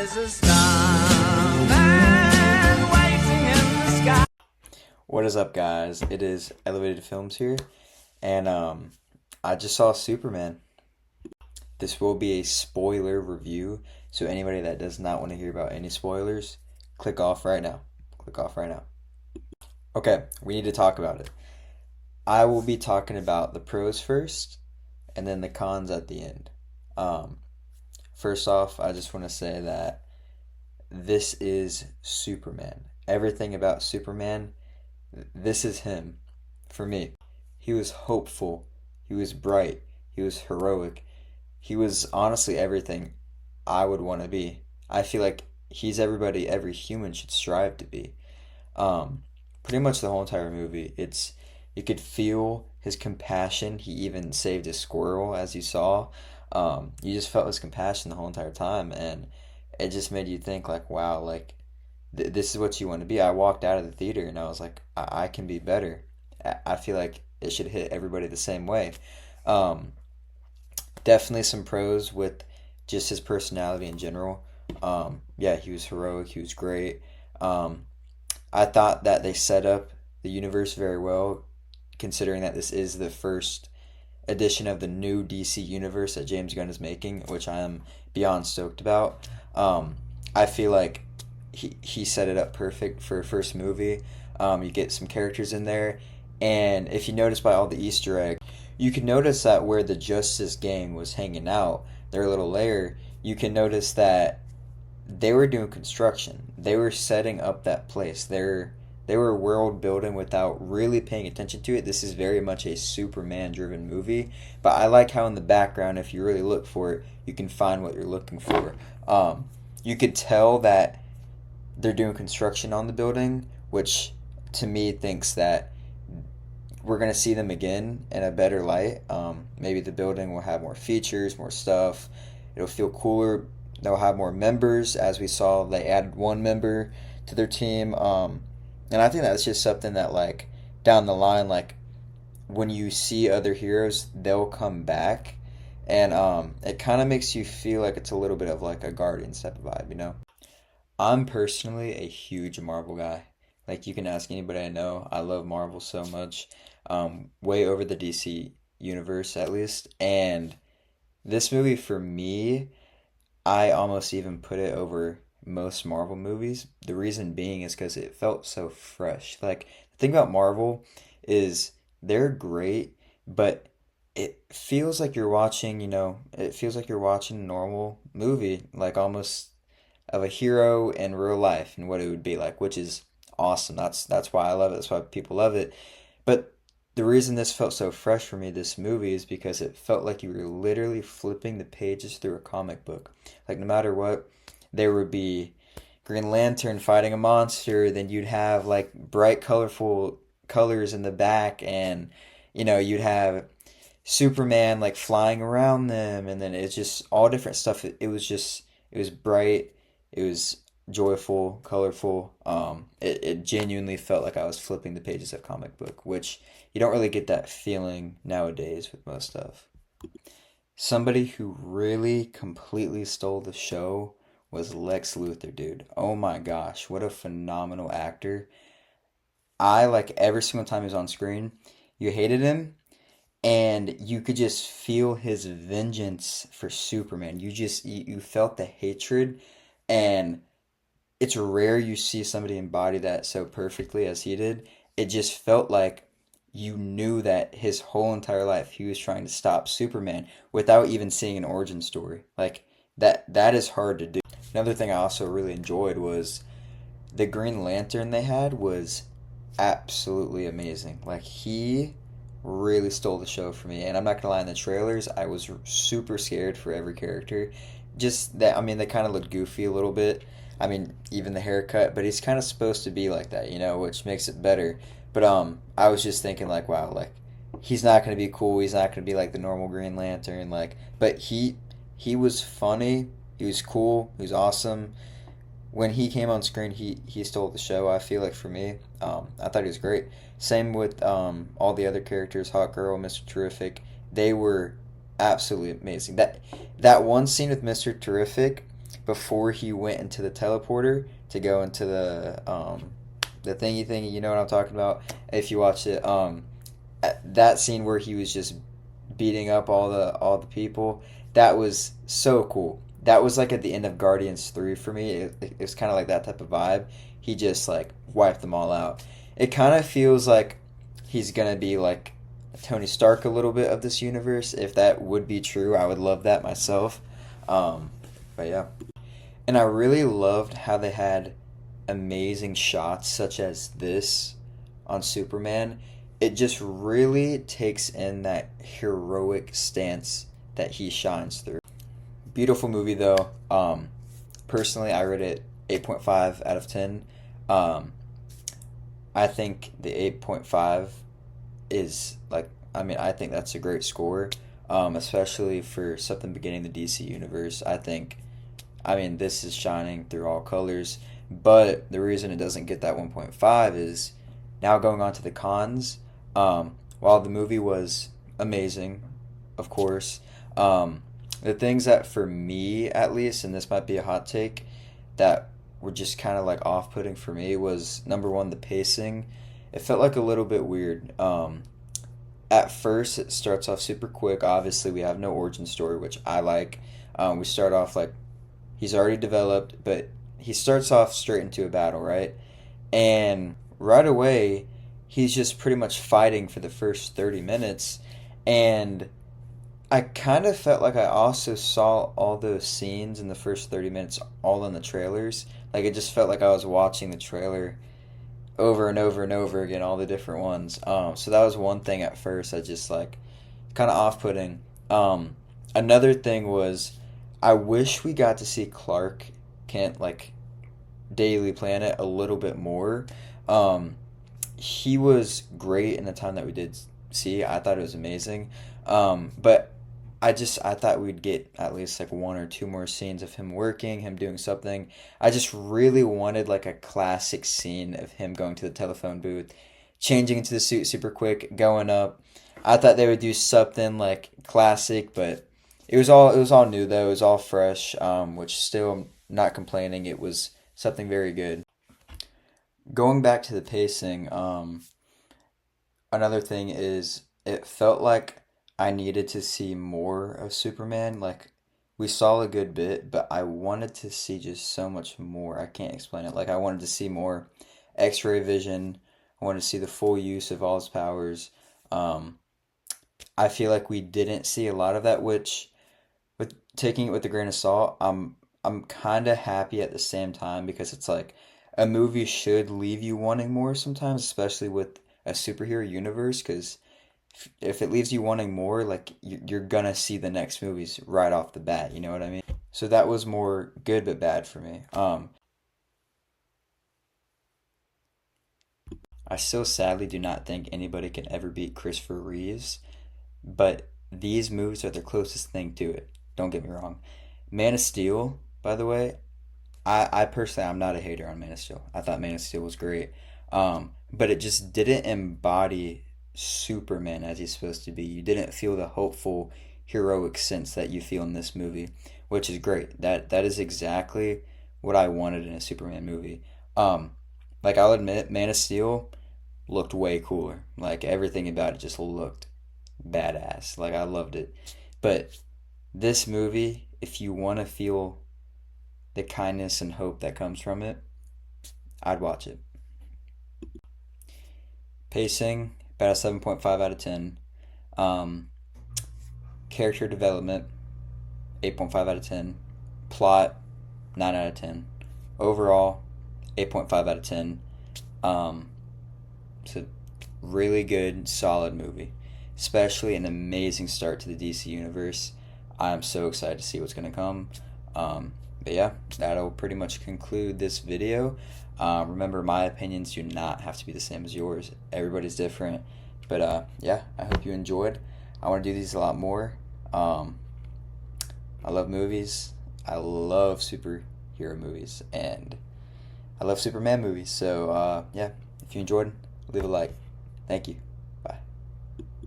There's a starman waiting in the sky. What is up, guys? It is Elevated Films here, and I just saw Superman. This will be a spoiler review, so anybody that does not want to hear about any spoilers, click off right now. Click off right now. Okay, we need to talk about it. I will be talking about the pros first, and then the cons at the end. First off, I just want to say that this is Superman. Everything about Superman, this is him for me. He was hopeful, he was bright, he was heroic, he was honestly everything I would want to be. I feel like he's everybody every human should strive to be. Pretty much the whole entire movie, you could feel his compassion. He even saved a squirrel, as you saw. You just felt his compassion the whole entire time, and it just made you think like, wow, like this is what you want to be. I walked out of the theater and I was like, I can be better. I feel like it should hit everybody the same way. Um, Definitely some pros with just his personality in general. Yeah, he was heroic. He was great. Um, I thought that they set up the universe very well, considering that this is the first edition of the new DC universe that James Gunn is making, which I am beyond stoked about. I feel like he set it up perfect for a first movie. You get some characters in there, and if you notice by all the Easter eggs, you can notice that where the Justice Gang was hanging out, their little lair, you can notice that they were doing construction. They were setting up that place. They were world building without really paying attention to it. This is very much a Superman driven movie, but I like how in the background, if you really look for it, you can find what you're looking for. You could tell that they're doing construction on the building, which to me thinks that we're going to see them again in a better light. Maybe the building will have more features, more stuff. It'll feel cooler. They'll have more members, as we saw. They added one member to their team. And I think that's just something that, like, down the line, like, when you see other heroes, they'll come back. And it kind of makes you feel like it's a little bit of, like, a Guardians type of vibe, you know? I'm personally a huge Marvel guy. Like, you can ask anybody I know. I love Marvel so much. Way over the DC universe, at least. And this movie, for me, I almost even put it over most Marvel movies. The reason being is because it felt so fresh. Like, the thing about Marvel is they're great, but it feels like you're watching, it feels like you're watching a normal movie, like almost of a hero in real life and what it would be like, which is awesome. That's why I love it. That's why people love it. But the reason this felt so fresh for me, this movie, is because it felt like you were literally flipping the pages through a comic book. Like, no matter what, there would be Green Lantern fighting a monster, then you'd have like bright, colorful colors in the back, and you'd have Superman like flying around them, and then it's just all different stuff. It was bright, it was joyful, colorful. It genuinely felt like I was flipping the pages of a comic book, which you don't really get that feeling nowadays with most stuff. Somebody who really completely stole the show was Lex Luthor, dude. Oh my gosh, what a phenomenal actor. I, like, every single time he was on screen, you hated him, and you could just feel his vengeance for Superman. You felt the hatred, and it's rare you see somebody embody that so perfectly as he did. It just felt like you knew that his whole entire life he was trying to stop Superman without even seeing an origin story. Like, that is hard to do. Another thing I also really enjoyed was the Green Lantern they had was absolutely amazing. Like, he really stole the show for me. And I'm not gonna lie, in the trailers, I was super scared for every character. Just that, I mean, they kind of looked goofy a little bit. I mean, even the haircut, but he's kind of supposed to be like that, which makes it better. But I was just thinking like, wow, like he's not gonna be cool. He's not gonna be like the normal Green Lantern, like. But he was funny. He was cool. He was awesome. When he came on screen, he stole the show. I feel like for me, I thought he was great. Same with all the other characters, Hawk Girl, Mr. Terrific. They were absolutely amazing. That one scene with Mr. Terrific before he went into the teleporter to go into the thingy, you know what I'm talking about? If you watch it, that scene where he was just beating up all the people, that was so cool. That was like at the end of Guardians 3 for me. It was kind of like that type of vibe. He just like wiped them all out. It kind of feels like he's gonna be like Tony Stark a little bit of this universe. If that would be true, I would love that myself. But yeah. And I really loved how they had amazing shots such as this on Superman. It just really takes in that heroic stance that he shines through. Beautiful movie though. Personally, I rate it 8.5 out of 10. Um, I think the 8.5 is like, I mean, I think that's a great score, especially for something beginning the DC universe. I mean, this is shining through all colors, but the reason it doesn't get that 1.5 is now going on to the cons. While the movie was amazing, of course, the things that for me at least, and this might be a hot take, that were just kind of like off-putting for me was number one, the pacing. It felt like a little bit weird. At first, it starts off super quick. Obviously, we have no origin story, which I like. We start off like he's already developed, but he starts off straight into a battle, right? And right away, he's just pretty much fighting for the first 30 minutes. And I kind of felt like I also saw all those scenes in the first 30 minutes all in the trailers. Like it just felt like I was watching the trailer over and over and over again, all the different ones. So that was one thing at first I just like kind of off-putting. Another thing was I wish we got to see Clark Kent like Daily Planet a little bit more. He was great in the time that we did see. I thought it was amazing. But I thought we'd get at least like one or two more scenes of him working, him doing something. I just really wanted like a classic scene of him going to the telephone booth, changing into the suit super quick, going up. I thought they would do something like classic, but it was all new though. It was all fresh, which still I'm not complaining. It was something very good. Going back to the pacing, another thing is it felt like I needed to see more of Superman. Like we saw a good bit, but I wanted to see just so much more. I can't explain it. Like I wanted to see more X-ray vision. I wanted to see the full use of all his powers. Um, I feel like we didn't see a lot of that, which with taking it with a grain of salt, I'm kind of happy at the same time because it's like a movie should leave you wanting more sometimes, especially with a superhero universe, because if it leaves you wanting more, like you're gonna see the next movies right off the bat. You know what I mean? So that was more good but bad for me. I still sadly do not think anybody can ever beat Christopher Reeves, but these movies are the closest thing to it. Don't get me wrong. Man of Steel, by the way, I personally I'm not a hater on Man of Steel. I thought Man of Steel was great, but it just didn't embody Superman as he's supposed to be. You didn't feel the hopeful, heroic sense that you feel in this movie, which is great. That is exactly what I wanted in a Superman movie. Um, like I'll admit, Man of Steel looked way cooler. Like everything about it just looked badass. Like I loved it. But this movie, if you want to feel the kindness and hope that comes from it, I'd watch it. Pacing, about a 7.5 out of 10. Um, Character development, 8.5 out of 10. Plot, 9 out of 10. Overall, 8.5 out of 10. Um, it's a really good, solid movie. Especially an amazing start to the DC Universe. I'm so excited to see what's going to come. But yeah, that'll pretty much conclude this video. Remember, my opinions do not have to be the same as yours. Everybody's different. But yeah, I hope you enjoyed. I want to do these a lot more. I love movies. I love superhero movies. And I love Superman movies. So yeah, if you enjoyed, leave a like. Thank you.